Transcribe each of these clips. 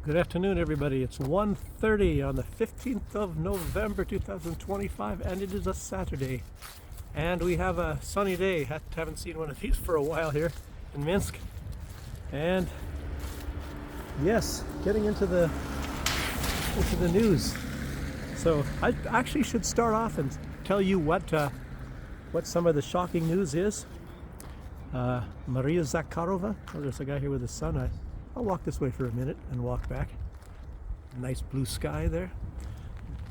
Good afternoon, everybody. It's 1:30 on the 15th of November 2025, and it is a Saturday. And we have a sunny day. Haven't seen one of these for a while here in Minsk. And yes, getting into the news. So I actually should start off and tell you what some of the shocking news is. Maria Zakharova. Oh, there's a guy here with his son. I'll walk this way for a minute and walk back. Nice blue sky there.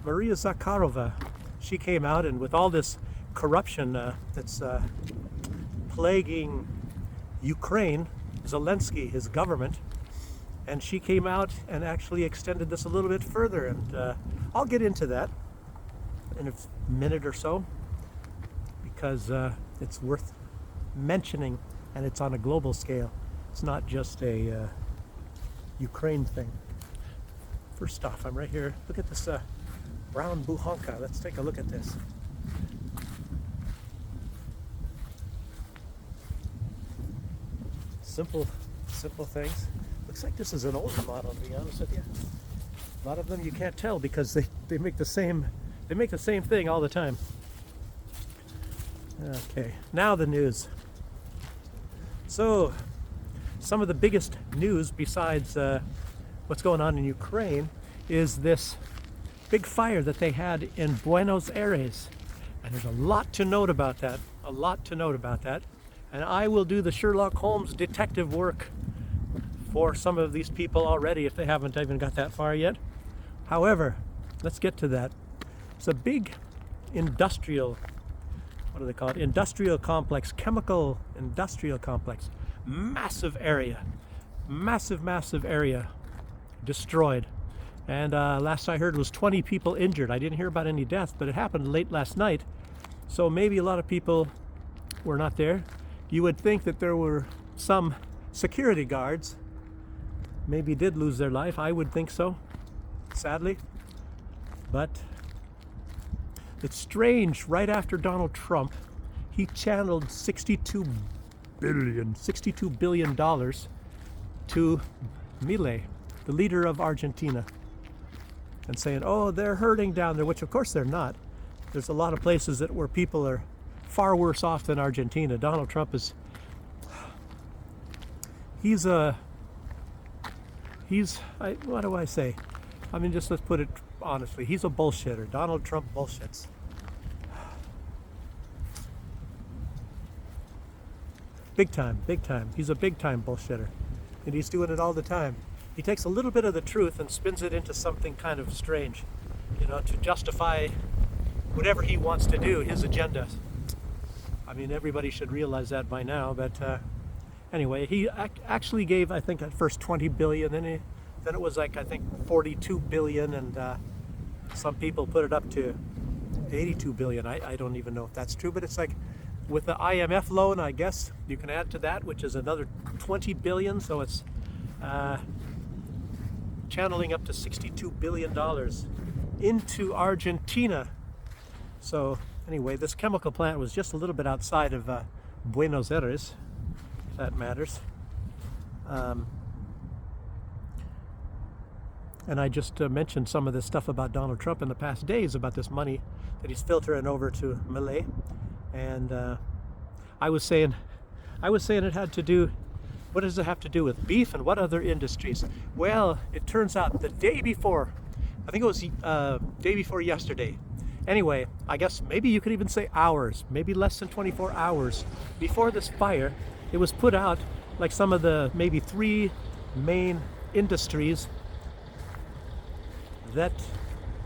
Maria Zakharova, she came out, and with all this corruption that's plaguing Ukraine, Zelensky, his government, and she came out and actually extended this a little bit further, and I'll get into that in a minute or so because it's worth mentioning, and it's on a global scale. It's not just a Ukraine thing. First off, I'm right here. Look at this brown buhanka. Let's take a look at this. Simple things. Looks like this is an older model, to be honest with you. A lot of them you can't tell because they make the same thing all the time. Okay, now the news. So, some of the biggest news besides what's going on in Ukraine is this big fire that they had in Buenos Aires. And there's a lot to note about that. And I will do the Sherlock Holmes detective work for some of these people already if they haven't even got that far yet. However, let's get to that. It's a big industrial, what do they call it? Industrial complex, chemical industrial complex. Massive area destroyed, and last I heard was 20 people injured. I didn't hear about any deaths, but it happened late last night, so maybe a lot of people were not there. You would think that there were some security guards maybe did lose their life. I would think so, sadly, but it's strange. Right after Donald Trump, he channeled $62 billion to Milei, the leader of Argentina, and saying, oh, they're hurting down there, which of course they're not. There's a lot of places where people are far worse off than Argentina. Donald Trump is, what do I say? I mean, just let's put it honestly, he's a bullshitter. Donald Trump bullshits. Big time. He's a big time bullshitter. And he's doing it all the time. He takes a little bit of the truth and spins it into something kind of strange, to justify whatever he wants to do, his agenda. I mean, everybody should realize that by now, but anyway, he actually gave, I think, at first 20 billion, then it was like, I think, 42 billion, and some people put it up to 82 billion. I don't even know if that's true, but it's like, with the IMF loan, I guess you can add to that, which is another 20 billion. So it's channeling up to $62 billion into Argentina. So anyway, this chemical plant was just a little bit outside of Buenos Aires, if that matters. And I just mentioned some of this stuff about Donald Trump in the past days, about this money that he's filtering over to Milei. And I was saying it had to do, what does it have to do with beef and what other industries? Well, it turns out the day before, I think it was day before yesterday. Anyway, I guess maybe you could even say hours, maybe less than 24 hours before this fire, it was put out like some of the maybe 3 main industries that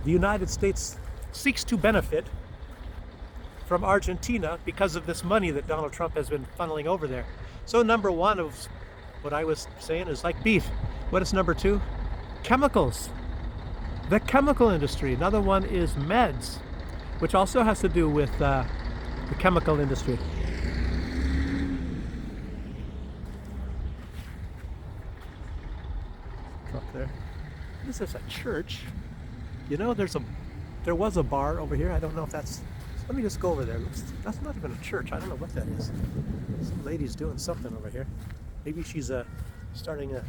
the United States seeks to benefit from Argentina because of this money that Donald Trump has been funneling over there. So number one of what I was saying is like beef. What is number 2? Chemicals. The chemical industry. Another one is meds, which also has to do with the chemical industry. Truck there. This is a church. There was a bar over here. I don't know if that's. Let me just go over there. That's not even a church. I don't know what that is. Some lady's doing something over here. Maybe she's starting a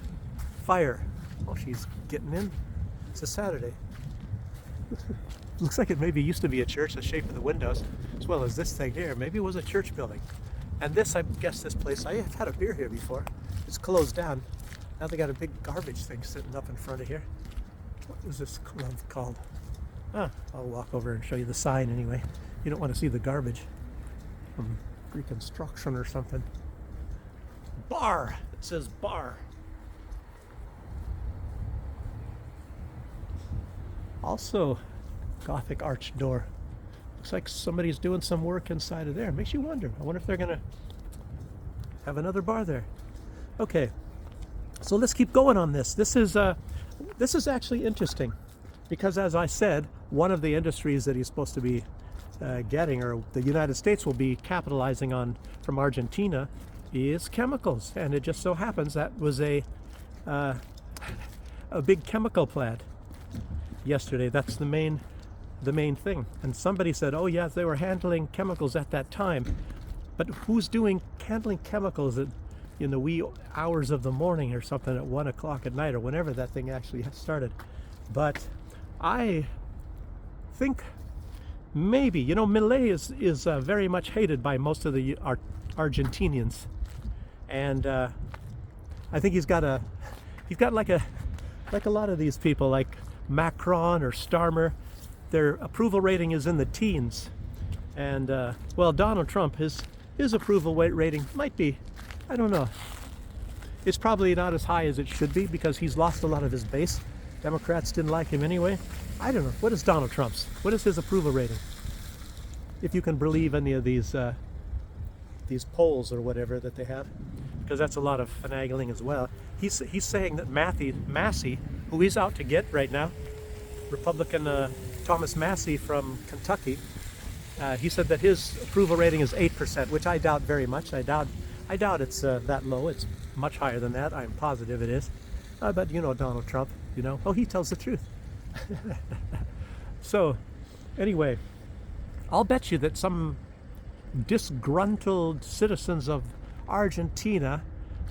fire. Oh, she's getting in. It's a Saturday. Looks like it maybe used to be a church, the shape of the windows, as well as this thing here. Maybe it was a church building. And this, I guess this place, I have had a beer here before. It's closed down. Now they got a big garbage thing sitting up in front of here. What was this club called? Ah, I'll walk over and show you the sign anyway. You don't want to see the garbage. Reconstruction or something. Bar! It says bar. Also, Gothic arched door. Looks like somebody's doing some work inside of there. Makes you wonder. I wonder if they're gonna have another bar there. Okay, so let's keep going on this. This is actually interesting because, as I said, one of the industries that he's supposed to be getting, or the United States will be capitalizing on from Argentina, is chemicals. And it just so happens that was a big chemical plant yesterday. That's the main thing. And somebody said, oh yes, they were handling chemicals at that time. But who's handling chemicals in the wee hours of the morning or something at 1 o'clock at night or whenever that thing actually started? But I think maybe, Milei is very much hated by most of the Argentinians. And I think he's got like a lot of these people, like Macron or Starmer. Their approval rating is in the teens. And well, Donald Trump, his approval rating might be, I don't know, it's probably not as high as it should be because he's lost a lot of his base. Democrats didn't like him anyway. I don't know. What is Donald Trump's? What is his approval rating? If you can believe any of these polls or whatever that they have, because that's a lot of finagling as well. He's saying that Massey, who he's out to get right now, Republican Thomas Massey from Kentucky, he said that his approval rating is 8%, which I doubt very much. I doubt it's that low. It's much higher than that. I'm positive it is. But Donald Trump, oh, he tells the truth. So, anyway, I'll bet you that some disgruntled citizens of Argentina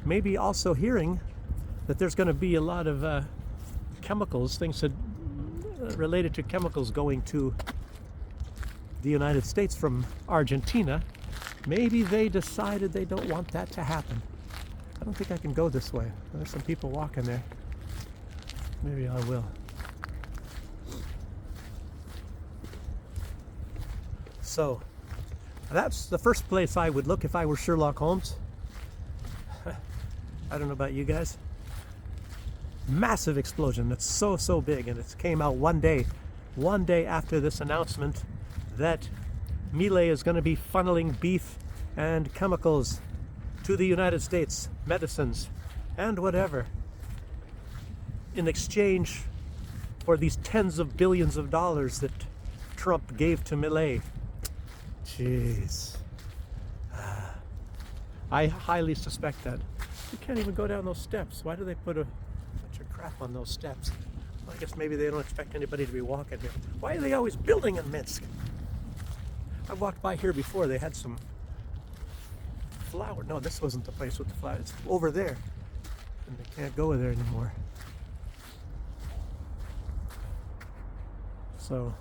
may be also hearing that there's going to be a lot of chemicals, things that related to chemicals going to the United States from Argentina. Maybe they decided they don't want that to happen. I don't think I can go this way. There's some people walking there. Maybe I will. So, that's the first place I would look if I were Sherlock Holmes. I don't know about you guys. Massive explosion. It's so big, and it came out one day after this announcement that Milei is going to be funneling beef and chemicals to the United States, medicines and whatever, in exchange for these tens of billions of dollars that Trump gave to Milei. Jeez. I highly suspect that. You can't even go down those steps. Why do they put a bunch of crap on those steps? Well, I guess maybe they don't expect anybody to be walking here. Why are they always building in Minsk? I walked by here before. They had some flower. No, this wasn't the place with the flowers. It's over there. And they can't go there anymore. So,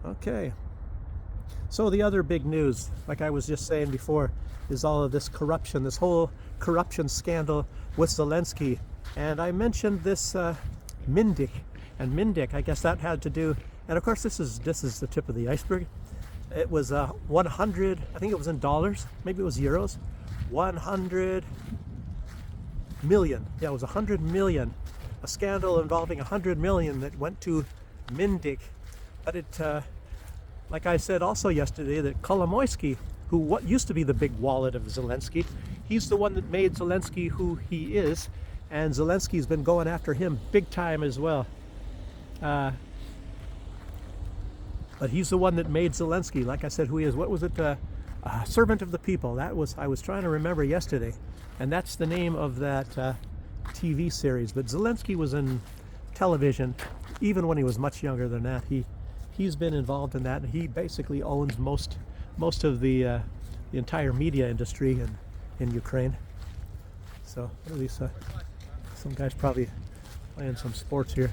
okay. So the other big news, like I was just saying before, is all of this corruption, this whole corruption scandal with Zelensky. And I mentioned this Mindik. And Mindik, I guess that had to do, and of course this is the tip of the iceberg. It was 100, I think it was in dollars, maybe it was euros, 100 million. Yeah, it was 100 million. A scandal involving 100 million that went to Mindik. But it, like I said also yesterday, that Kolomoisky, who what used to be the big wallet of Zelensky, he's the one that made Zelensky who he is, and Zelensky's been going after him big time as well. But he's the one that made Zelensky, like I said, who he is. What was it? Servant of the people. That was, I was trying to remember yesterday, and that's the name of that TV series. But Zelensky was in television even when he was much younger than that. He's been involved in that, and he basically owns most of the entire media industry in Ukraine. So at least some guy's probably Playing some sports here.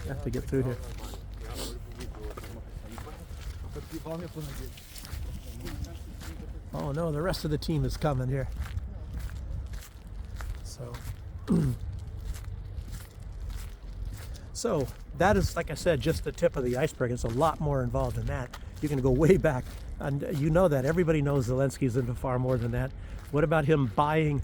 Have to get through here. Oh no, the rest of the team is coming here. So, so that is, like I said, just the tip of the iceberg. It's a lot more involved than that. You can go way back, and you know that. Everybody knows Zelensky's into far more than that. What about him buying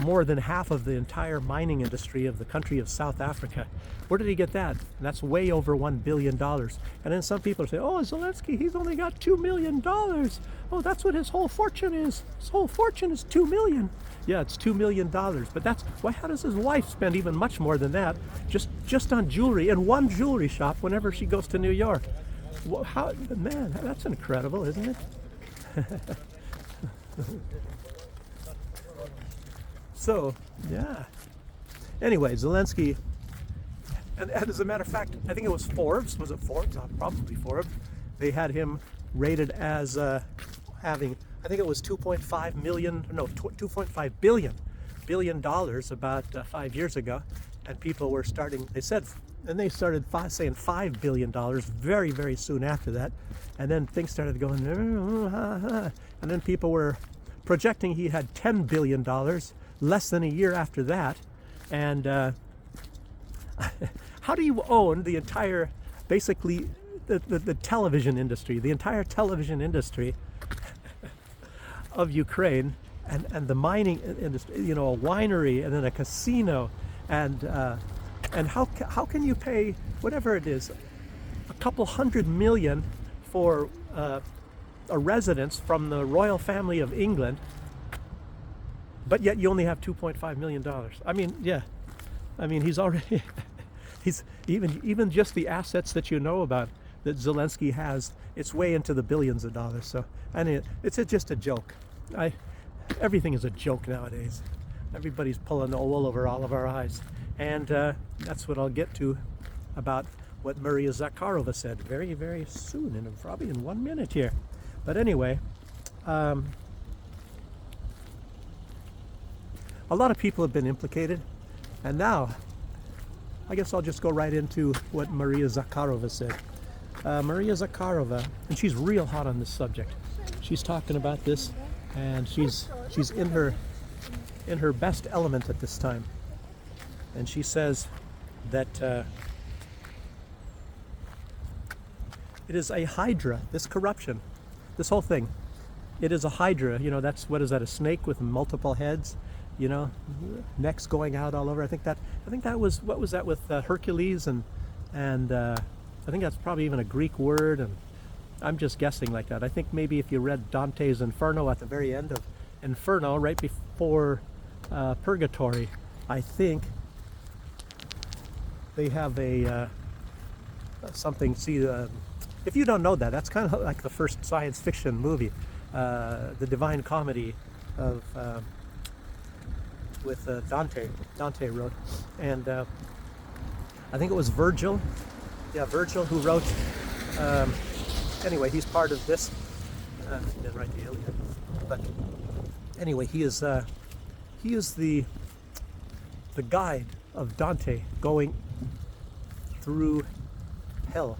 more than half of the entire mining industry of the country of South Africa? Where did he get that? And that's way over $1 billion. And then some people say, oh, Zelensky, he's only got $2 million. Oh, that's what his whole fortune is. His whole fortune is $2 million. Yeah, it's $2 million. But that's why. How does his wife spend even much more than that just on jewelry in one jewelry shop whenever she goes to New York? Well, how, man, that's incredible, isn't it? So, yeah. Anyway, Zelensky, and as a matter of fact, I think it was Forbes. Was it Forbes? Probably Forbes. They had him rated as having, I think it was 2.5 billion dollars about 5 years ago, and people were starting. They said, and they started saying $5 billion very, very soon after that, and then things started going, and then people were projecting he had $10 billion less than a year after that. And how do you own the entire, basically the television industry, the entire television industry of Ukraine, and the mining industry, you know, a winery and then a casino, and how can you pay whatever it is, a couple $100 million for a residence from the royal family of England, but yet you only have $2.5 million. I mean, yeah, I mean, he's already, he's even just the assets that you know about that Zelensky has, it's way into the billions of dollars. So, and it's just a joke. Everything is a joke nowadays. Everybody's pulling the wool over all of our eyes. And that's what I'll get to about what Maria Zakharova said very, very soon, and probably in 1 minute here. But anyway, a lot of people have been implicated, and now I guess I'll just go right into what Maria Zakharova said. Maria Zakharova, and she's real hot on this subject. She's talking about this, and she's in her best element at this time. And she says that it is a hydra, this corruption, this whole thing. It is a hydra. You know, that's, what is that, a snake with multiple heads? You know, necks going out all over. I think that was, what was that with Hercules, and I think that's probably even a Greek word, and I'm just guessing like that. I think maybe if you read Dante's Inferno at the very end of Inferno, right before Purgatory, I think they have a something. See, if you don't know that, that's kind of like the first science fiction movie, the Divine Comedy of with Dante wrote, and I think it was Virgil. Yeah, Virgil, who wrote. Anyway, he's part of this. Didn't write the Iliad, but anyway, he is the guide of Dante going through hell,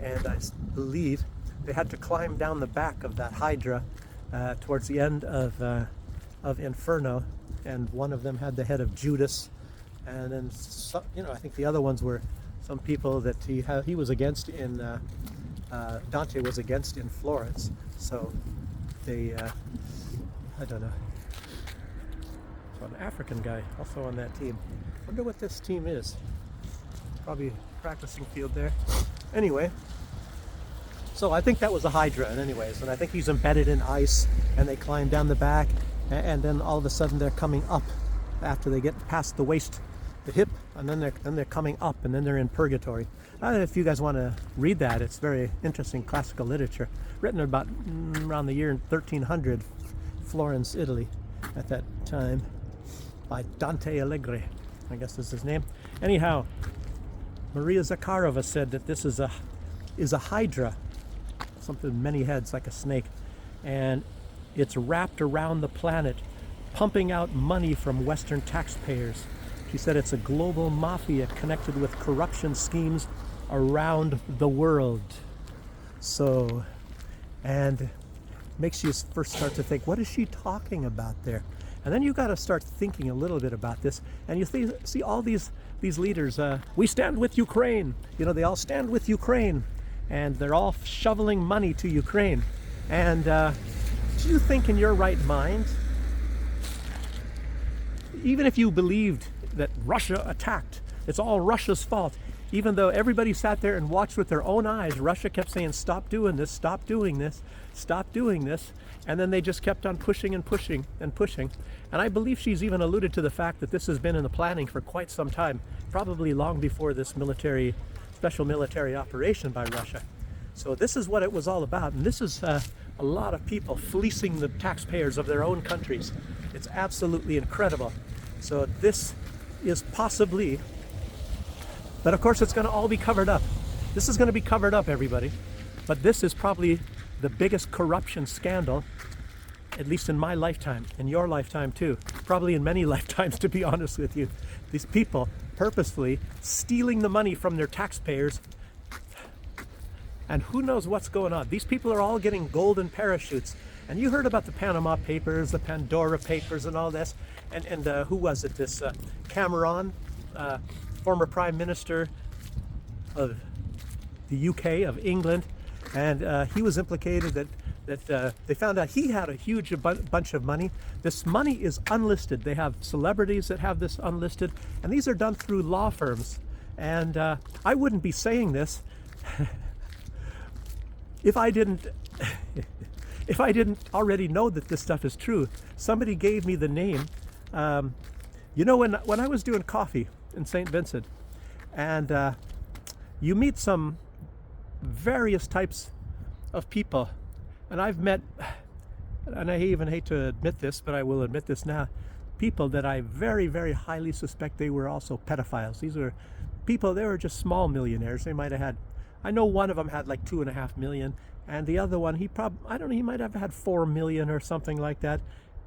and I believe they had to climb down the back of that hydra towards the end of Inferno, and one of them had the head of Judas, and then some, you know, I think the other ones were some people that he was against in Dante was against in Florence. So they I don't know. So an African guy also on that team. Wonder what this team is. Probably practicing field there. Anyway, so I think that was a hydra, and anyways, and I think he's embedded in ice, and they climb down the back, and then all of a sudden they're coming up after they get past the waist, the hip, and then they're coming up, and then they're in purgatory. I don't know if you guys want to read that. It's very interesting classical literature, written about around the year 1300, Florence, Italy, at that time, by Dante Alighieri, I guess is his name. Anyhow, Maria Zakharova said that this is a hydra, something with many heads like a snake, and it's wrapped around the planet, pumping out money from Western taxpayers She said it's a global mafia connected with corruption schemes around the world. So, and makes you first start to think, what is she talking about there? And then you got to start thinking a little bit about this, and you see all these leaders. We stand with Ukraine. You know, they all stand with Ukraine, and they're all shoveling money to Ukraine. And do you think in your right mind, even if you believed that Russia attacked, it's all Russia's fault, even though everybody sat there and watched with their own eyes, Russia kept saying, stop doing this, stop doing this, stop doing this, and then they just kept on pushing and pushing and pushing. And I believe she's even alluded to the fact that this has been in the planning for quite some time, probably long before this special military operation by Russia. So this is what it was all about, and this is a lot of people fleecing the taxpayers of their own countries. It's absolutely incredible. So this is possibly, but of course it's going to all be covered up. This is going to be covered up, everybody. But this is probably the biggest corruption scandal, at least in my lifetime, in your lifetime too, probably in many lifetimes, to be honest with you. These people purposefully stealing the money from their taxpayers, and who knows what's going on. These people are all getting golden parachutes. And you heard about the Panama Papers, the Pandora Papers, and all this. And who was it? This Cameron, former Prime Minister of the UK, of England, and he was implicated that they found out he had a huge bunch of money. This money is unlisted. They have celebrities that have this unlisted, and these are done through law firms. And I wouldn't be saying this if I didn't already know that this stuff is true. Somebody gave me the name. You know, when I was doing coffee in St. Vincent, and you meet some various types of people, and I've met, and I even hate to admit this, but I will admit this now, people that I very, very highly suspect they were also pedophiles. These were people, they were just small millionaires. They might have had, I know one of them had like 2.5 million, and the other one, I don't know, he might have had 4 million or something like that.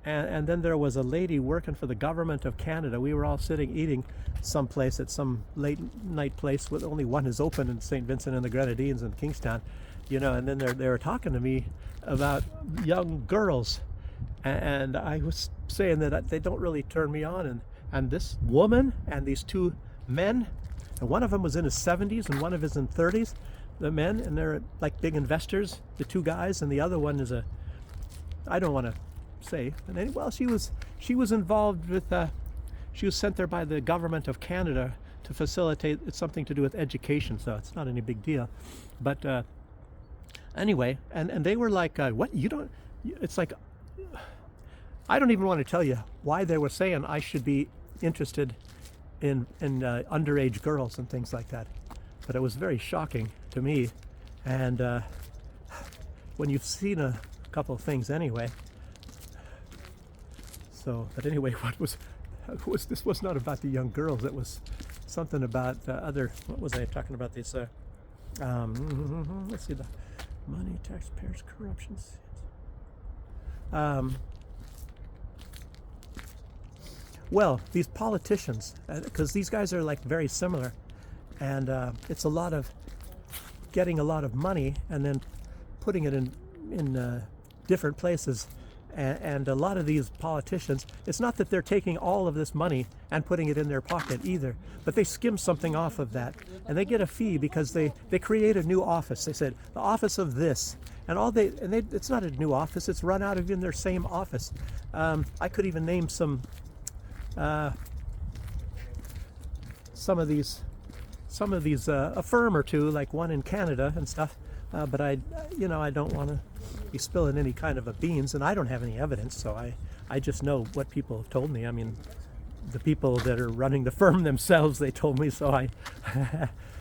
And then there was a lady working for the government of Canada. We were all sitting eating someplace at some late night place with only one is open in St. Vincent and the Grenadines in Kingstown, you know, and then they were talking to me about young girls. And I was saying that they don't really turn me on. And this woman and these two men, and one of them was in his 70s and one of his in 30s, the men, and they're like big investors, the two guys, and the other one is I don't want to say, and well, she was involved with, she was sent there by the government of Canada to facilitate, it's something to do with education, so it's not any big deal. But anyway, and they were like, what, you don't, it's like, I don't even want to tell you why they were saying I should be interested in underage girls and things like that. But it was very shocking to me. And when you've seen a couple of things anyway. So, but anyway, this was not about the young girls. It was something about other, what was I talking about? This, let's see, the money, taxpayers, corruption. Well, these politicians, because these guys are like very similar, and it's a lot of getting a lot of money and then putting it in different places. And a lot of these politicians, it's not that they're taking all of this money and putting it in their pocket either, but they skim something off of that, and they get a fee because they create a new office. They said the office of this, and it's not a new office. It's run out of in their same office. I could even name some of these, a firm or two, like one in Canada and stuff. But I don't want to be spilling any kind of beans, and I don't have any evidence, so I just know what people have told me. I mean, the people that are running the firm themselves, they told me, so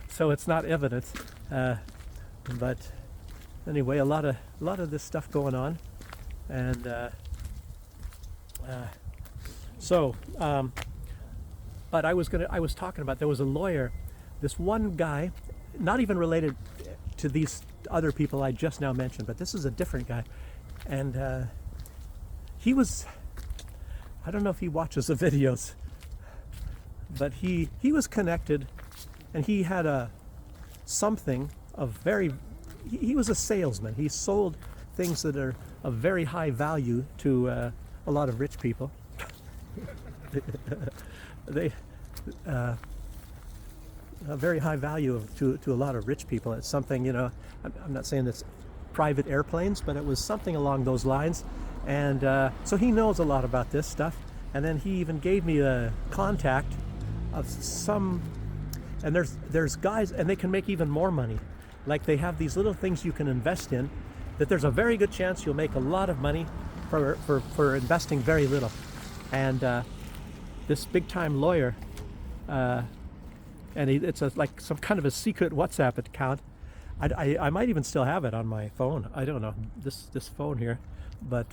so it's not evidence. But anyway, a lot of this stuff going on, and but I was talking about, there was a lawyer, this one guy, not even related to these other people I just now mentioned, but this is a different guy, and he was, I don't know if he watches the videos, but he was connected, and he had a something of very. He was a salesman. He sold things that are of very high value to a lot of rich people. They a very high value to a lot of rich people. It's something, you know, I'm not saying it's private airplanes, but it was something along those lines. And so he knows a lot about this stuff. And then he even gave me a contact of some, and there's guys, and they can make even more money. Like they have these little things you can invest in that there's a very good chance you'll make a lot of money for investing very little. And this big time lawyer, and it's like some kind of a secret WhatsApp account. I might even still have it on my phone. I don't know, this phone here. But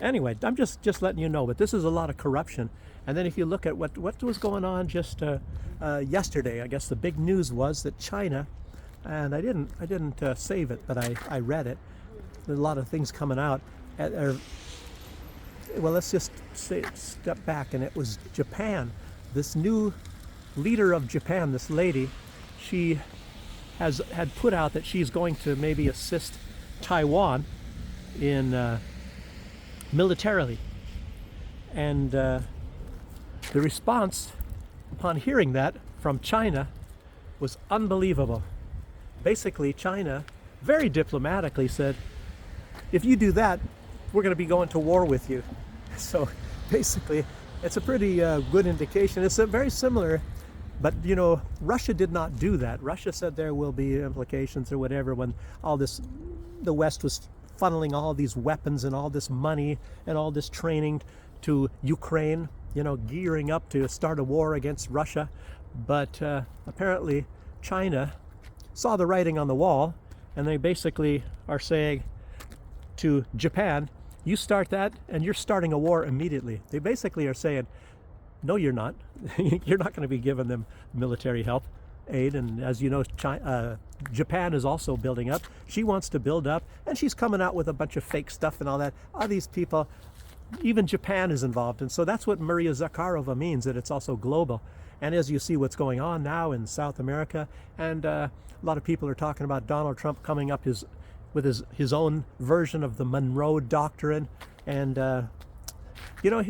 anyway, I'm just letting you know. But this is a lot of corruption. And then if you look at what was going on just yesterday, I guess the big news was that China, and I didn't save it, but I read it. There's a lot of things coming out. Well, let's just step back, and it was Japan. This new leader of Japan, this lady, she had put out that she's going to maybe assist Taiwan in militarily, and the response upon hearing that from China was unbelievable. Basically, China very diplomatically said, if you do that, we're going to be going to war with you. So basically, it's a pretty good indication. It's very similar, but you know, Russia did not do that. Russia said there will be implications or whatever when all this, the West was funneling all these weapons and all this money and all this training to Ukraine, you know, gearing up to start a war against Russia. But apparently China saw the writing on the wall, and they basically are saying to Japan, you start that and you're starting a war immediately. They basically are saying, no, you're not. You're not going to be giving them military help, aid. And as you know, Japan is also building up. She wants to build up, and she's coming out with a bunch of fake stuff and all that. All these people, even Japan is involved. And so that's what Maria Zakharova means, that it's also global. And as you see what's going on now in South America, and a lot of people are talking about Donald Trump coming up with his own version of the Monroe Doctrine. And, you know,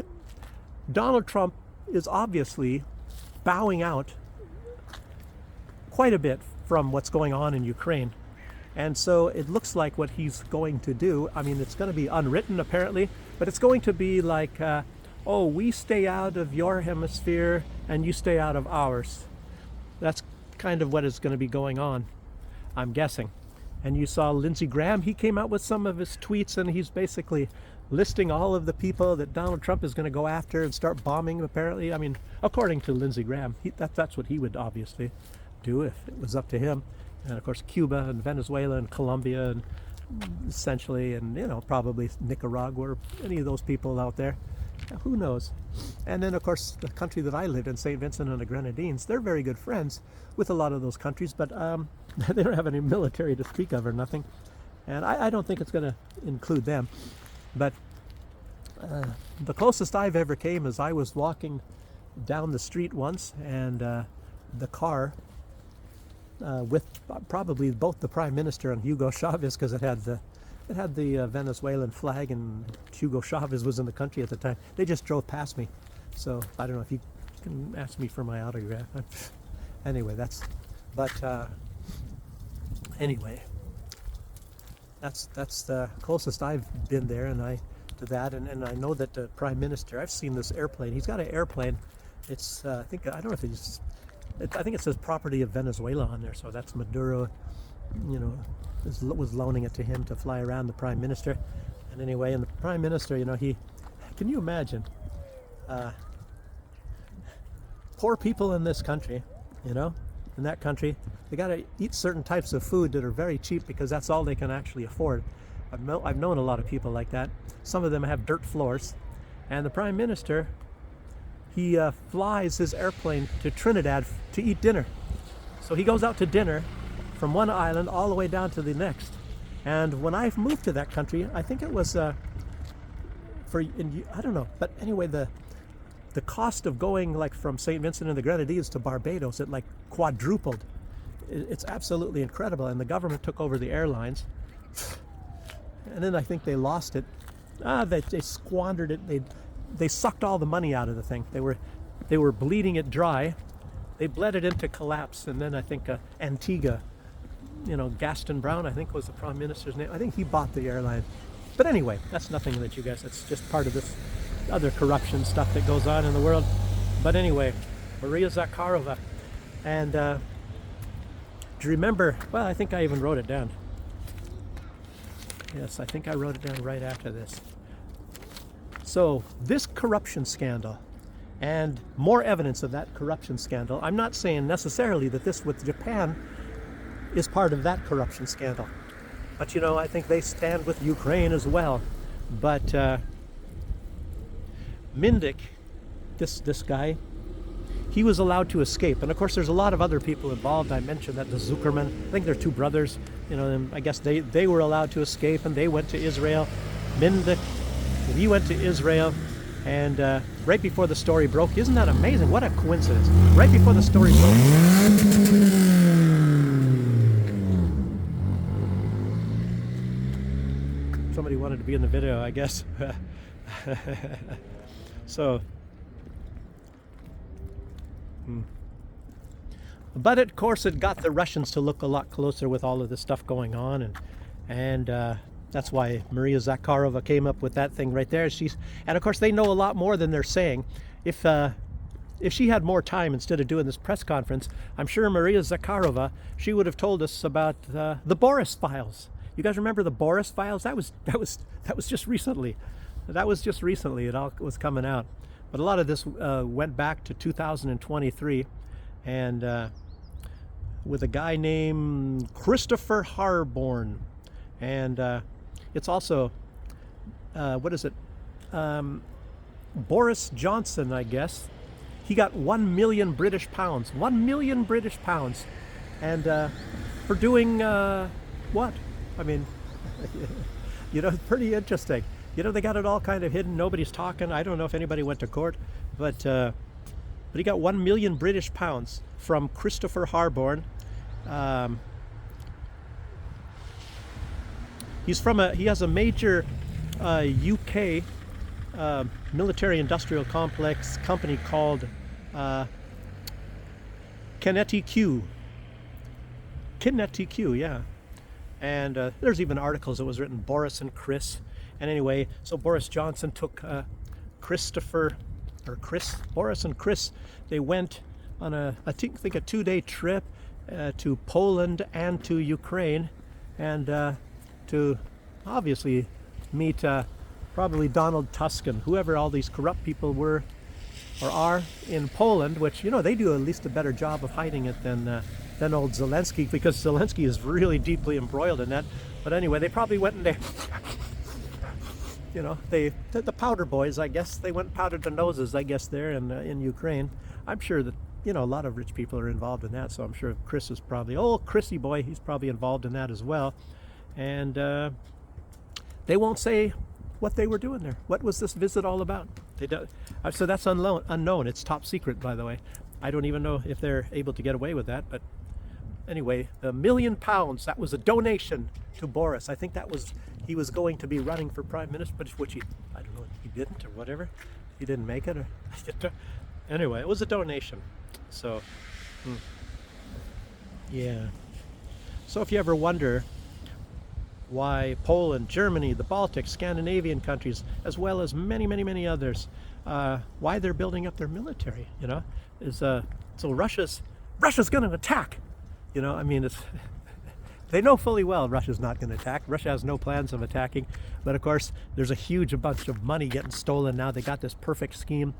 Donald Trump is obviously bowing out quite a bit from what's going on in Ukraine. And so it looks like what he's going to do, I mean, it's going to be unwritten apparently, but it's going to be like, oh, we stay out of your hemisphere and you stay out of ours. That's kind of what is going to be going on, I'm guessing. And you saw Lindsey Graham, he came out with some of his tweets, and he's basically listing all of the people that Donald Trump is going to go after and start bombing, apparently. I mean, according to Lindsey Graham, that's what he would obviously do if it was up to him. And of course, Cuba and Venezuela and Colombia, and essentially, and you know, probably Nicaragua or any of those people out there. Who knows? And then, of course, the country that I lived in, St. Vincent and the Grenadines, they're very good friends with a lot of those countries, but they don't have any military to speak of or nothing. And I don't think it's going to include them. But the closest I've ever came is I was walking down the street once, and the car with probably both the Prime Minister and Hugo Chavez, because it had the Venezuelan flag, and Hugo Chavez was in the country at the time. They just drove past me. So I don't know if you can ask me for my autograph. Anyway, anyway, that's the closest I've been there, and I know that the Prime Minister, I've seen this airplane. He's got an airplane. It's I don't know if I think it says property of Venezuela on there, so that's Maduro, you know, was loaning it to him to fly around, the Prime Minister. And anyway, and the Prime Minister, you know, can you imagine poor people in this country, you know, in that country, they got to eat certain types of food that are very cheap because that's all they can actually afford. I've known a lot of people like that. Some of them have dirt floors, and the Prime Minister, he flies his airplane to Trinidad to eat dinner. So he goes out to dinner from one island all the way down to the next. And when I moved to that country, I think it was I don't know, but anyway, the cost of going like from St. Vincent and the Grenadines to Barbados, it like quadrupled. It's absolutely incredible. And the government took over the airlines. And then I think they lost it. They squandered it. They sucked all the money out of the thing. They were bleeding it dry. They bled it into collapse. And then I think Antigua, Gaston Brown, I think was the prime minister's name. I think he bought the airline. But anyway, that's nothing that you guys, that's just part of this other corruption stuff that goes on in the world. But anyway, Maria Zakharova. And do you remember, well, I think I even wrote it down. Yes, I think I wrote it down right after this. So this corruption scandal and more evidence of that corruption scandal. I'm not saying necessarily that this with Japan is part of that corruption scandal. But I think they stand with Ukraine as well. But Mindik, this guy, he was allowed to escape. And of course there's a lot of other people involved. I mentioned that the Zuckerman, I think they're two brothers, and I guess they were allowed to escape and they went to Israel. Mindik, he went to Israel, and right before the story broke, isn't that amazing? What a coincidence. Right before the story broke. Somebody wanted to be in the video, I guess. So, but of course it got the Russians to look a lot closer with all of this stuff going on, and that's why Maria Zakharova came up with that thing right there. And of course they know a lot more than they're saying. If she had more time instead of doing this press conference, I'm sure Maria Zakharova, she would have told us about the Boris files. You guys remember the Boris files? That was just recently. That was just recently. It all was coming out. But a lot of this went back to 2023, and with a guy named Christopher Harborn, and it's also what is it? Boris Johnson, I guess. He got 1 million British pounds. 1 million British pounds, and for doing what? I mean, pretty interesting. They got it all kind of hidden. Nobody's talking. I don't know if anybody went to court, but he got 1 million British pounds from Christopher Harborn. He has a major UK military-industrial complex company called Kinetic-Q, yeah. And there's even articles that was written, Boris and Chris. And anyway, so Boris Johnson took Boris and Chris, they went on I think a 2-day trip to Poland and to Ukraine, and to obviously meet probably Donald Tusk and whoever all these corrupt people were or are in Poland, which, they do at least a better job of hiding it than old Zelensky, because Zelensky is really deeply embroiled in that. But anyway, they probably went and the powder boys, I guess, they went and powdered their noses, I guess, there in Ukraine. I'm sure that, a lot of rich people are involved in that, so I'm sure Chris is probably, Chrissy boy, he's probably involved in that as well. And they won't say what they were doing there. What was this visit all about? So that's unknown. It's top secret, by the way. I don't even know if they're able to get away with that, but anyway, the £1 million, that was a donation to Boris. I think he was going to be running for prime minister, but which I don't know, he didn't or whatever. He didn't make it, or anyway, it was a donation. So, yeah. So if you ever wonder why Poland, Germany, the Baltic, Scandinavian countries, as well as many, many, many others, why they're building up their military, is so Russia's going to attack. I mean, they know fully well Russia's not going to attack. Russia has no plans of attacking, but of course there's a huge bunch of money getting stolen now. They got this perfect scheme.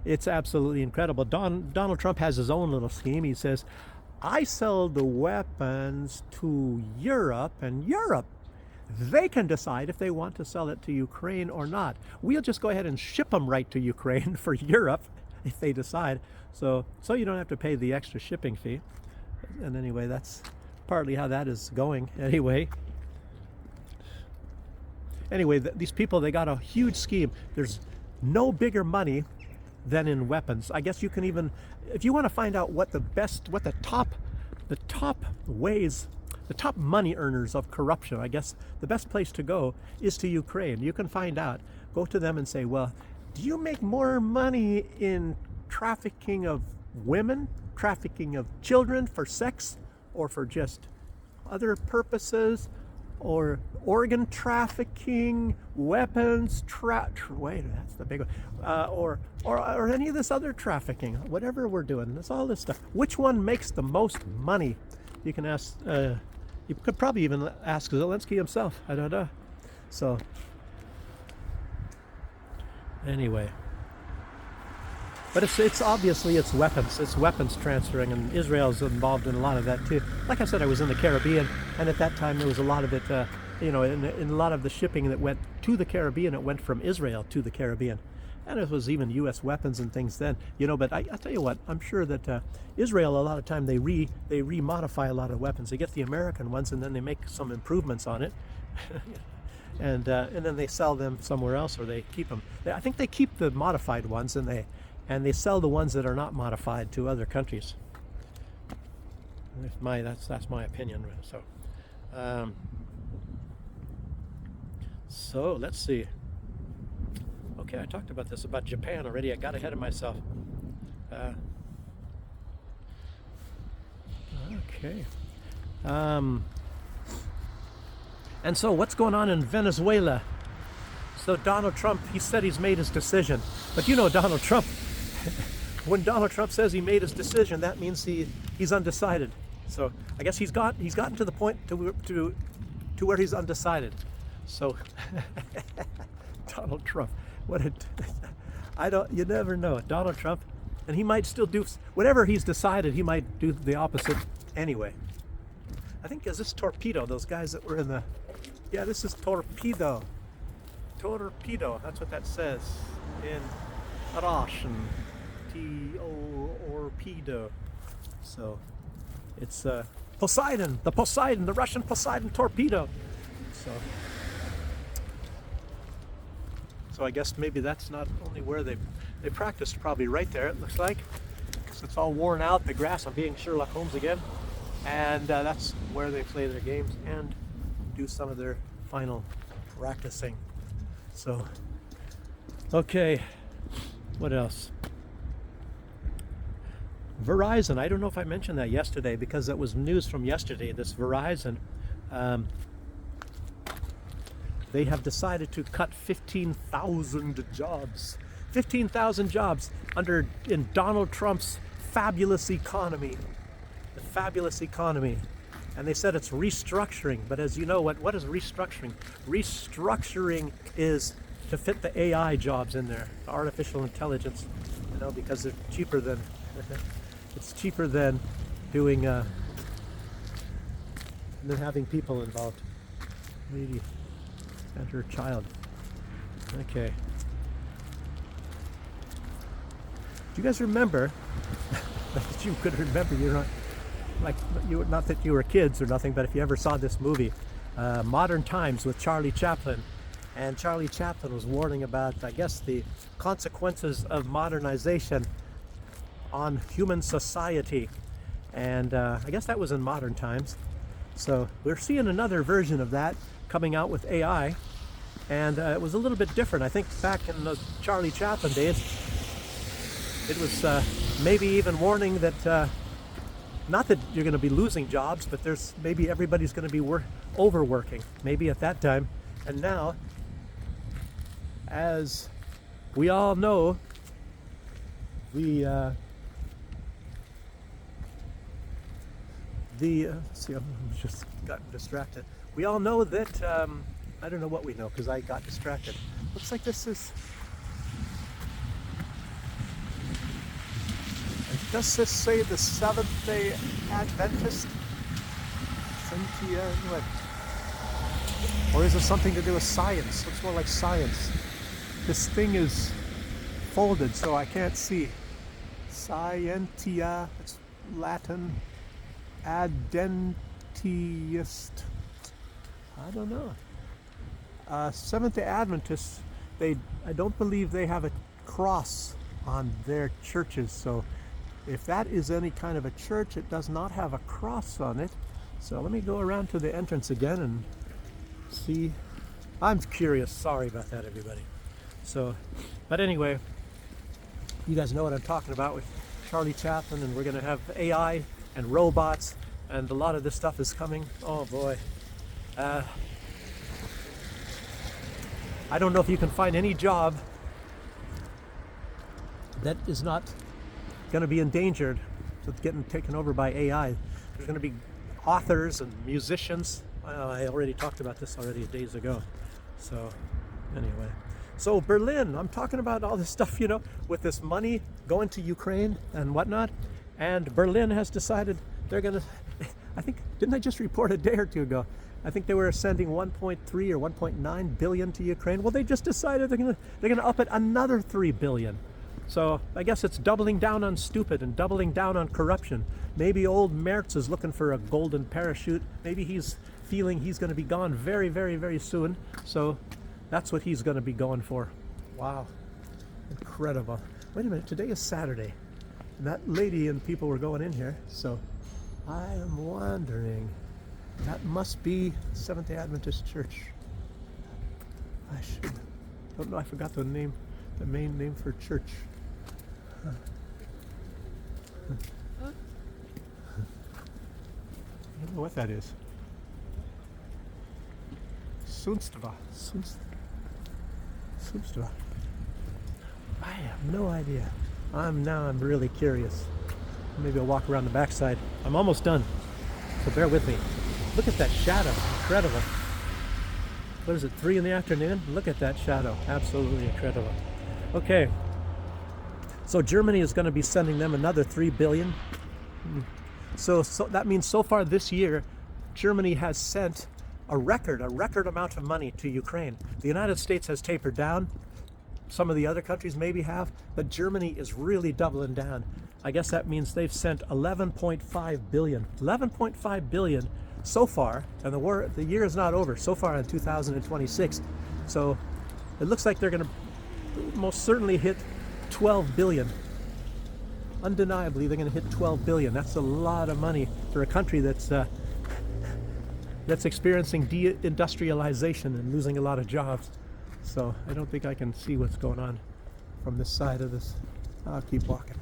It's absolutely incredible. Donald Trump has his own little scheme. He says, I sell the weapons to Europe, and Europe, they can decide if they want to sell it to Ukraine or not. We'll just go ahead and ship them right to Ukraine for Europe if they decide. So you don't have to pay the extra shipping fee. And anyway, that's partly how that is going. Anyway, these people, they got a huge scheme. There's no bigger money than in weapons. I guess you can even, if you want to find out what the top ways, the top money earners of corruption, I guess the best place to go is to Ukraine. You can find out. Go to them and say, well, do you make more money in trafficking of women, trafficking of children for sex, or for just other purposes, or organ trafficking, weapons, wait, that's the big one, or any of this other trafficking, whatever we're doing, that's all this stuff. Which one makes the most money? You can ask, you could probably even ask Zelensky himself, I don't know. So, anyway. But it's obviously it's weapons transferring, and Israel's involved in a lot of that too. Like I said, I was in the Caribbean, and at that time there was a lot of it, in a lot of the shipping that went to the Caribbean, it went from Israel to the Caribbean. And it was even U.S. weapons and things then, but I'll tell you what, I'm sure that Israel, a lot of time, they remodify a lot of weapons. They get the American ones, and then they make some improvements on it. and then they sell them somewhere else, or they keep them. I think they keep the modified ones, and they sell the ones that are not modified to other countries. That's my opinion. So let's see. Okay, I talked about this about Japan already. I got ahead of myself. Okay. And so what's going on in Venezuela? So Donald Trump, he said he's made his decision. But Donald Trump, when Donald Trump says he made his decision, that means he's undecided. So I guess he's gotten to the point to where he's undecided. So Donald Trump, you never know. Donald Trump, and he might still do whatever he's decided. He might do the opposite anyway. I think is this Torpedo? Those guys that were in the, yeah, this is Torpedo. Torpedo. That's what that says in Russian. Torpedo. So it's Poseidon, the Russian Poseidon torpedo. So I guess maybe that's not only where they practiced, probably right there, it looks like, because it's all worn out, the grass. I'm being Sherlock Holmes again. And that's where they play their games and do some of their final practicing. So, okay, what else? Verizon, I don't know if I mentioned that yesterday because that was news from yesterday. This Verizon, they have decided to cut 15,000 jobs. 15,000 jobs in Donald Trump's fabulous economy. The fabulous economy. And they said it's restructuring. But as you know, what is restructuring? Restructuring is to fit the AI jobs in there, the artificial intelligence, because they're cheaper than it's cheaper than doing than having people involved. Lady and her child. Okay. Do you guys remember? That you could remember. Not that you were kids or nothing, but if you ever saw this movie, Modern Times with Charlie Chaplin, and Charlie Chaplin was warning about, I guess, the consequences of modernization on human society, and I guess that was in Modern Times. So we're seeing another version of that coming out with AI, and it was a little bit different. I think back in the Charlie Chaplin days, it was maybe even warning that not that you're going to be losing jobs, but maybe everybody's going to be overworking, maybe at that time. And now, as we all know, let's see, I'm just gotten distracted. We all know that, I don't know what we know because I got distracted. Looks like this is, does this say the Seventh-day Adventist? Or is it something to do with science? Looks more like science. This thing is folded so I can't see. Scientia, it's Latin. Adventist. I don't know. Seventh-day Adventists, I don't believe they have a cross on their churches. So if that is any kind of a church, it does not have a cross on it. So let me go around to the entrance again and see. I'm curious. Sorry about that, everybody. So, but anyway, you guys know what I'm talking about with Charlie Chaplin, and we're going to have AI and robots, and a lot of this stuff is coming. Oh boy. I don't know if you can find any job that is not going to be endangered with getting taken over by AI. There's going to be authors and musicians. I already talked about this already days ago. So anyway, so Berlin, I'm talking about all this stuff, you know, with this money going to Ukraine and whatnot. And Berlin has decided they're going to, I think, didn't I just report a day or two ago? I think they were sending 1.3 or 1.9 billion to Ukraine. Well, they just decided they're going to up it another 3 billion. So I guess it's doubling down on stupid and doubling down on corruption. Maybe old Merz is looking for a golden parachute. Maybe he's feeling he's going to be gone very, very, very soon. So that's what he's going to be going for. Wow. Incredible. Wait a minute. Today is Saturday. And that lady and people were going in here. So I am wondering, that must be Seventh-day Adventist Church. I don't know. I forgot the name, the main name for church. I don't know what that is. Sunstva. I have no idea. I'm really curious. Maybe I'll walk around the backside. I'm almost done, so bear with me. Look at that shadow. Incredible. What is it, 3 in the afternoon? Look at that shadow. Absolutely incredible. Okay. So Germany is going to be sending them another 3 billion. So that means so far this year, Germany has sent a record amount of money to Ukraine. The United States has tapered down. Some of the other countries maybe have, but Germany is really doubling down. I guess that means they've sent 11.5 billion. 11.5 billion so far, and the year is not over. So far in 2026. So it looks like they're going to most certainly hit 12 billion. Undeniably, they're going to hit 12 billion. That's a lot of money for a country that's experiencing deindustrialization and losing a lot of jobs. So I don't think I can see what's going on from this side of this. I'll keep walking.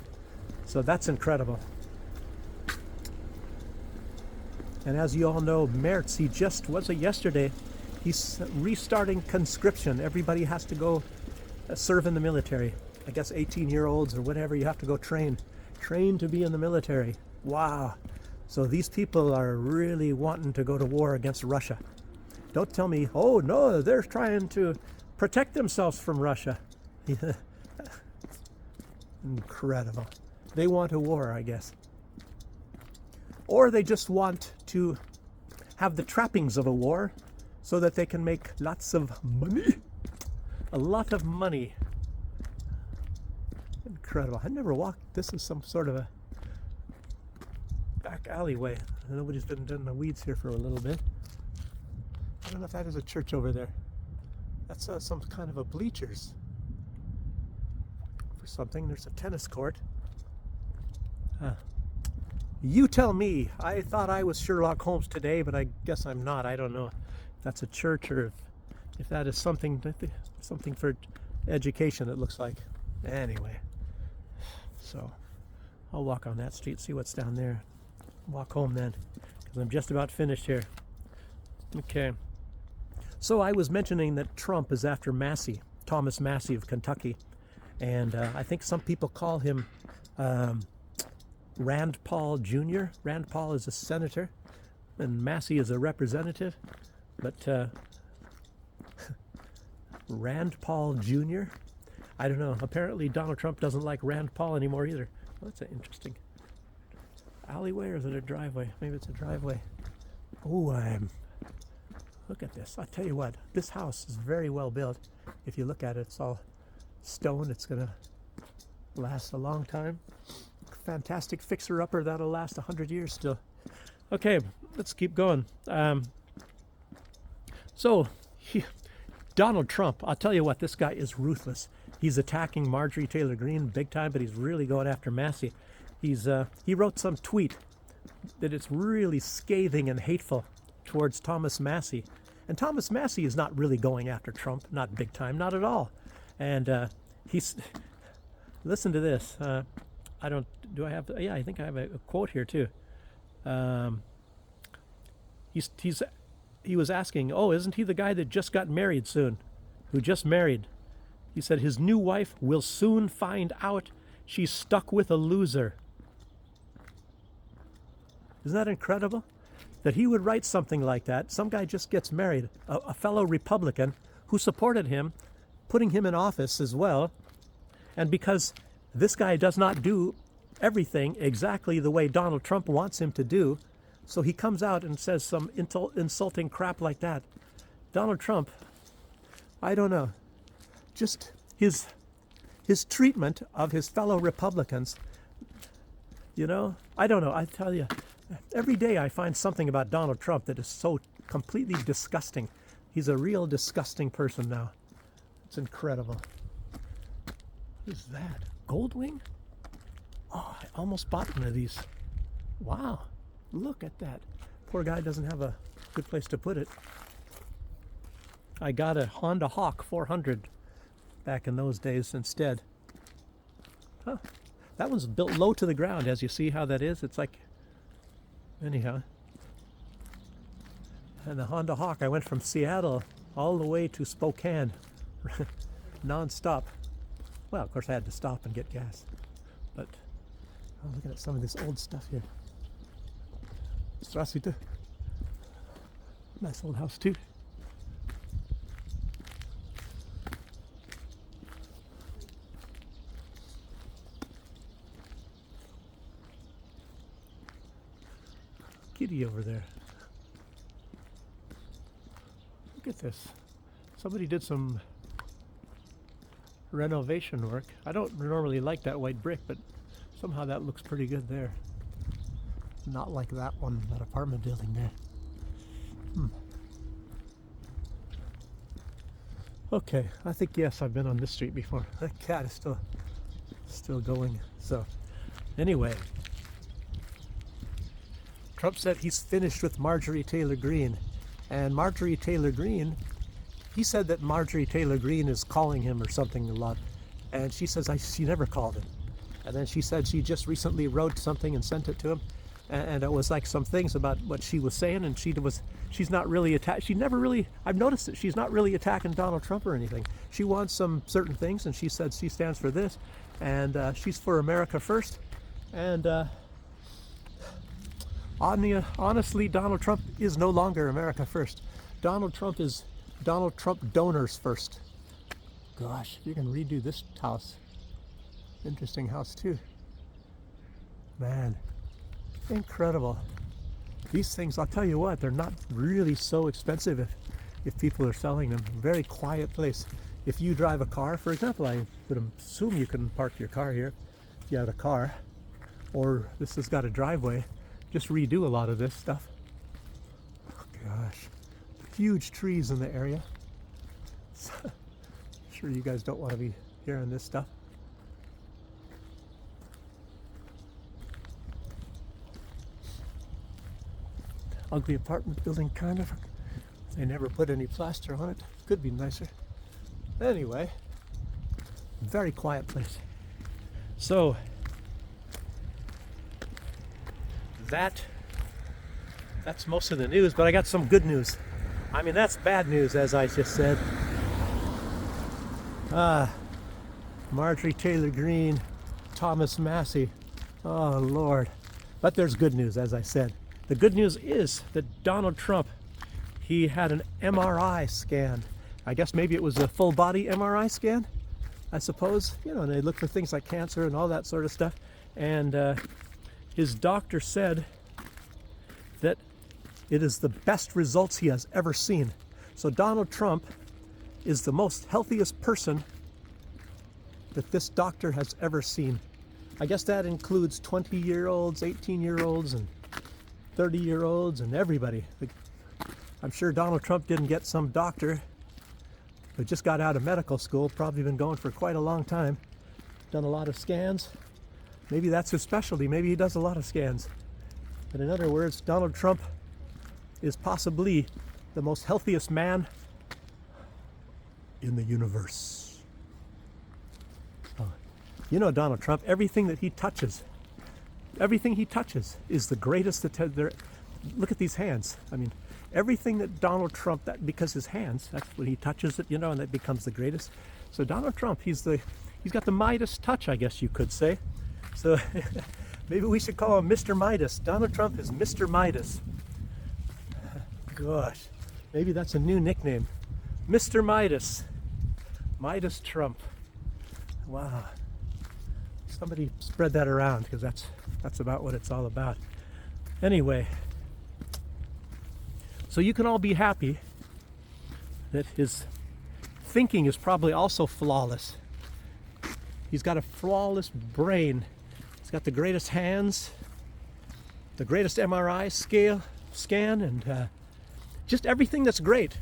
So that's incredible. And as you all know, Merz, was it yesterday? He's restarting conscription. Everybody has to go serve in the military. I guess 18-year-olds or whatever, you have to go train to be in the military. Wow. So these people are really wanting to go to war against Russia. Don't tell me, oh no, they're trying to protect themselves from Russia. Incredible. They want a war, I guess. Or they just want to have the trappings of a war so that they can make lots of money. A lot of money. Incredible. I never walked. This is some sort of a back alleyway. Nobody's been in the weeds here for a little bit. I don't know if that is a church over there. That's some kind of a bleachers for something. There's a tennis court. You tell me. I thought I was Sherlock Holmes today, but I guess I'm not. I don't know if that's a church or if that is something for education, it looks like. Anyway, so I'll walk on that street, see what's down there. Walk home then, because I'm just about finished here. Okay. So I was mentioning that Trump is after Massey, Thomas Massey of Kentucky. And I think some people call him Rand Paul Jr. Rand Paul is a senator, and Massey is a representative. But Rand Paul Jr.? I don't know. Apparently Donald Trump doesn't like Rand Paul anymore either. Well, that's an interesting alleyway, or is it a driveway? Maybe it's a driveway. Oh, look at this. I'll tell you what, this house is very well built. If you look at it, it's all stone. It's going to last a long time. Fantastic fixer-upper that'll last 100 years still. Okay, let's keep going. Donald Trump, I'll tell you what, this guy is ruthless. He's attacking Marjorie Taylor Greene big time, but he's really going after Massey. He wrote some tweet that it's really scathing and hateful towards Thomas Massey. And Thomas Massey is not really going after Trump, not big time, not at all. And he's, listen to this. I don't, do I have, yeah, I think I have a quote here too. He was asking, oh, isn't he the guy that just got married soon? Who just married? He said his new wife will soon find out she's stuck with a loser. Isn't that incredible? That he would write something like that. Some guy just gets married, a fellow Republican who supported him, putting him in office as well. And because this guy does not do everything exactly the way Donald Trump wants him to do, so he comes out and says some insulting crap like that. Donald Trump, I don't know, just his treatment of his fellow Republicans, you know, I don't know, I tell you, every day I find something about Donald Trump that is so completely disgusting. He's a real disgusting person now. It's incredible. What is that? Goldwing? Oh, I almost bought one of these. Wow, look at that. Poor guy doesn't have a good place to put it. I got a Honda Hawk 400 back in those days instead. Huh. That one's built low to the ground, as you see how that is. It's like, anyhow. And the Honda Hawk, I went from Seattle all the way to Spokane, non-stop. Well, of course I had to stop and get gas. But I'm looking at some of this old stuff here. Здравствуйте. Nice old house too. Kitty over there. Look at this. Somebody did some renovation work. I don't normally like that white brick, but somehow that looks pretty good there. Not like that one, that apartment building there. Okay, I think yes, I've been on this street before. That cat is still going. So, anyway, Trump said he's finished with Marjorie Taylor Greene, and Marjorie Taylor Greene, he said that Marjorie Taylor Greene is calling him or something a lot, and she says she never called him. And then she said she just recently wrote something and sent it to him, and it was like some things about what she was saying, and she's not really she never really, I've noticed that she's not really attacking Donald Trump or anything. She wants some certain things, and she said she stands for this, and she's for America first, and honestly, Donald Trump is no longer America first. Donald Trump is Donald Trump donors first. Gosh, if you can redo this house. Interesting house too. Man, incredible. These things, I'll tell you what, they're not really so expensive if people are selling them. Very quiet place. If you drive a car, for example, I would assume you can park your car here if you have a car, or this has got a driveway. Just redo a lot of this stuff. Oh gosh, huge trees in the area. Sure you guys don't want to be hearing this stuff. Ugly apartment building, kind of. They never put any plaster on it. Could be nicer. Anyway, very quiet place. So that's most of the news, but I got some good news. I mean, that's bad news, as I just said. Marjorie Taylor Greene, Thomas Massey. Oh, Lord. But there's good news, as I said. The good news is that Donald Trump, he had an MRI scan. I guess maybe it was a full body MRI scan, I suppose. You know, and they look for things like cancer and all that sort of stuff. And his doctor said that it is the best results he has ever seen. So Donald Trump is the most healthiest person that this doctor has ever seen. I guess that includes 20-year-olds, 18-year-olds, and 30-year-olds, and everybody. I'm sure Donald Trump didn't get some doctor who just got out of medical school, probably been going for quite a long time, done a lot of scans. Maybe that's his specialty. Maybe he does a lot of scans. But in other words, Donald Trump is possibly the most healthiest man in the universe. You know Donald Trump, everything that he touches is the greatest that there. Look at these hands. I mean, everything that Donald Trump, that because his hands, that's when he touches it, you know, and that becomes the greatest. So Donald Trump, he's got the Midas touch, I guess you could say. So maybe we should call him Mr. Midas. Donald Trump is Mr. Midas. Gosh, maybe that's a new nickname. Mr. Midas. Midas Trump. Wow. Somebody spread that around, because that's about what it's all about. Anyway, so you can all be happy that his thinking is probably also flawless. He's got a flawless brain. He's got the greatest hands, the greatest MRI scan, and just everything that's great.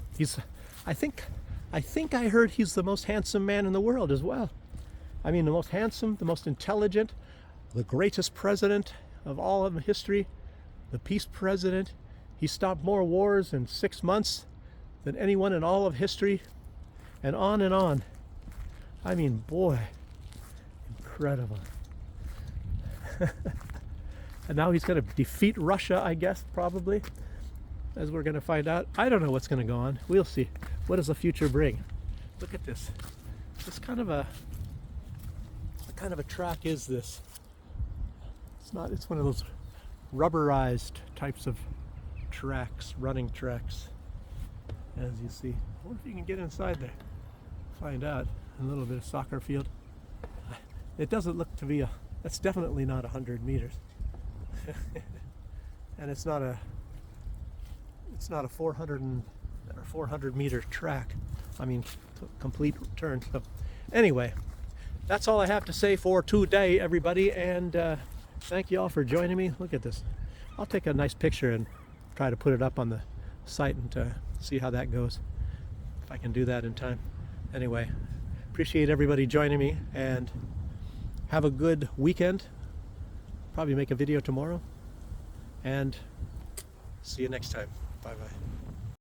I think I heard he's the most handsome man in the world as well. I mean, the most handsome, the most intelligent, the greatest president of all of history, the peace president. He stopped more wars in 6 months than anyone in all of history, and on and on. I mean, boy, incredible. And now he's going to defeat Russia, I guess, probably, as we're going to find out. I don't know what's going to go on. We'll see. What does the future bring? Look at this. What kind of a track is this? It's one of those rubberized types of tracks, running tracks, as you see. I wonder if you can get inside there. Find out. A little bit of soccer field. It doesn't look to be that's definitely not 100 meters. And it's not a 400 meter track. I mean, complete turn. So anyway, that's all I have to say for today, everybody, and thank you all for joining me. Look at this. I'll take a nice picture and try to put it up on the site and see how that goes, if I can do that in time. Anyway, appreciate everybody joining me, and have a good weekend. Probably make a video tomorrow, and see you next time. Bye-bye.